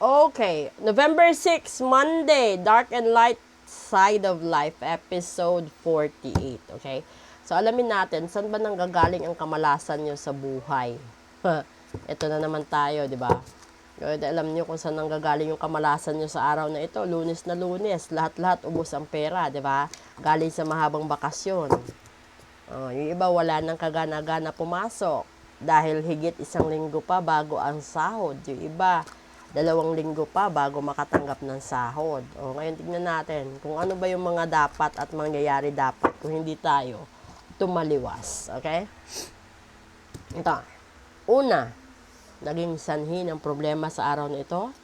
Okay, November 6, Monday, Dark and Light Side of Life, episode 48, okay? So, alamin natin, saan ba nanggagaling ang kamalasan nyo sa buhay? Ito na naman tayo, di ba? Alam nyo kung saan nanggagaling yung kamalasan nyo sa araw na ito. Lunes na Lunes, lahat-lahat ubos ang pera, di ba? Galing sa mahabang bakasyon. Yung iba wala nang kagana-gana pumasok dahil higit 1 linggo pa bago ang sahod. Yung iba 2 linggo pa bago makatanggap ng sahod. Ngayon tignan natin kung ano ba yung mga dapat at mangyayari dapat kung hindi tayo tumaliwas. Okay? Ito. Una, naging sanhi ng problema sa araw na ito.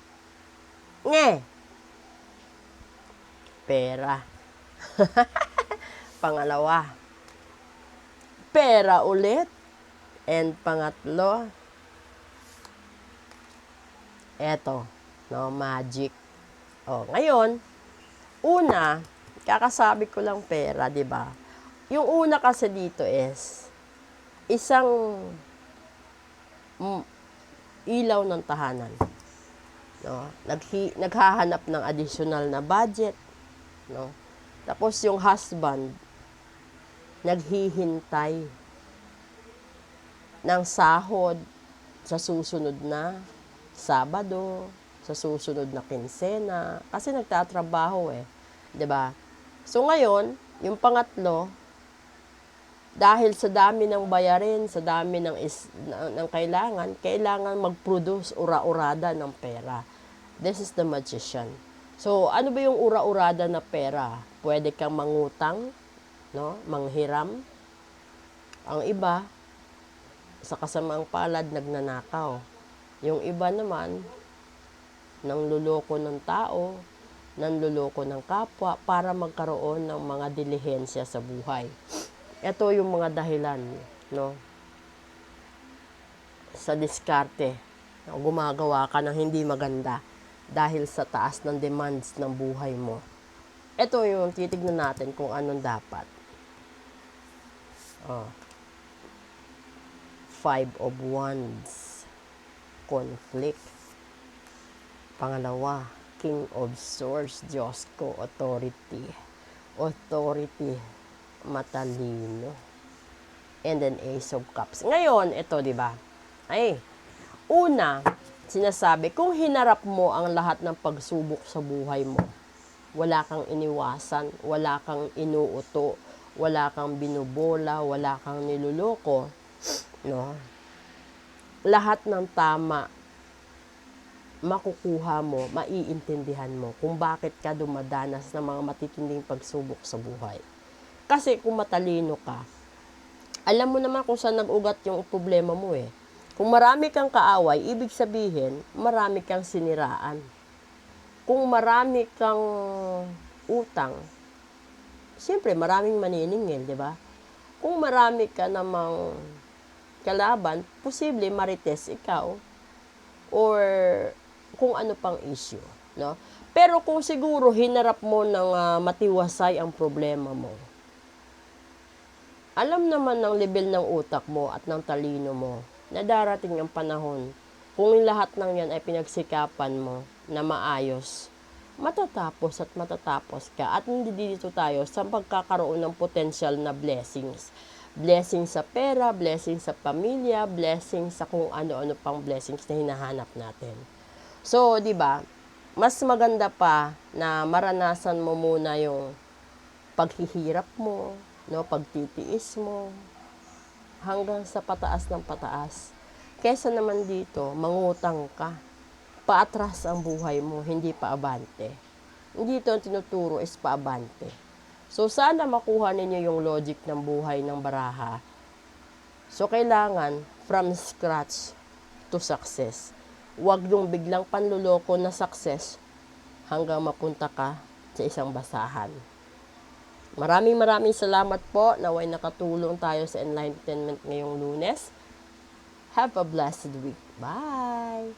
Pera. Pangalawa, pera ulit. And pangatlo, eto, no, magic. Ngayon, una, kakasabi ko lang pera, di ba? Yung una kasi dito is, isang ilaw ng tahanan. No? Naghahanap ng additional na budget. No? Tapos yung husband, naghihintay ng sahod sa susunod na Sabado, sa susunod na kinsena, kasi nagtatrabaho 'di ba? So ngayon, yung pangatlo, dahil sa dami ng bayarin, sa dami ng kailangan mag-produce ura-urada ng pera. This is the magician. So, ano ba yung ura-urada na pera? Pwede kang mangutang, no? Manghiram. Ang iba, sa kasamaang palad, nagnanakaw. Yung iba naman, nangluloko ng tao, nanluloko ng kapwa para magkaroon ng mga dilihensya sa buhay. Ito yung mga dahilan, no? Sa diskarte, gumagawa ka ng hindi maganda dahil sa taas ng demands ng buhay mo. Ito yung titignan natin kung anong dapat. 5 of Wands. Conflict. Pangalawa, King of Swords, Diyos ko, authority. Authority, matalino. And then Ace of Cups. Ngayon, ito, di ba? Una, sinasabi, kung hinarap mo ang lahat ng pagsubok sa buhay mo, wala kang iniwasan, wala kang inuuto, wala kang binubola, wala kang niluloko, no? Lahat ng tama makukuha mo, maiintindihan mo kung bakit ka dumadanas ng mga matitinding pagsubok sa buhay. Kasi kung matalino ka, alam mo naman kung saan nag-ugat yung problema mo Kung marami kang kaaway, ibig sabihin, marami kang siniraan. Kung marami kang utang, siyempre maraming maniningil, di ba? Kung marami ka namang kalaban, posible marites ikaw or kung ano pang issue, no? Pero kung siguro hinarap mo ng matiwasay ang problema mo, alam naman ng level ng utak mo at ng talino mo na darating ang panahon kung lahat ng yan ay pinagsikapan mo na maayos, matatapos ka at hindi dito tayo sa pagkakaroon ng potential na blessings. Blessing sa pera, blessing sa pamilya, blessing sa kung ano-ano pang blessings na hinahanap natin. So, di ba, mas maganda pa na maranasan mo muna yung paghihirap mo, no, pagtitiis mo, hanggang sa pataas ng pataas. Kesa naman dito, mangutang ka. Paatras ang buhay mo, hindi paabante. Dito ang tinuturo is paabante. So, sana makuha ninyo yung logic ng buhay ng baraha. So, kailangan from scratch to success. Huwag yung biglang panluloko na success hanggang mapunta ka sa isang basahan. Maraming salamat po. Naway nakatulong tayo sa enlightenment ngayong Lunes. Have a blessed week. Bye!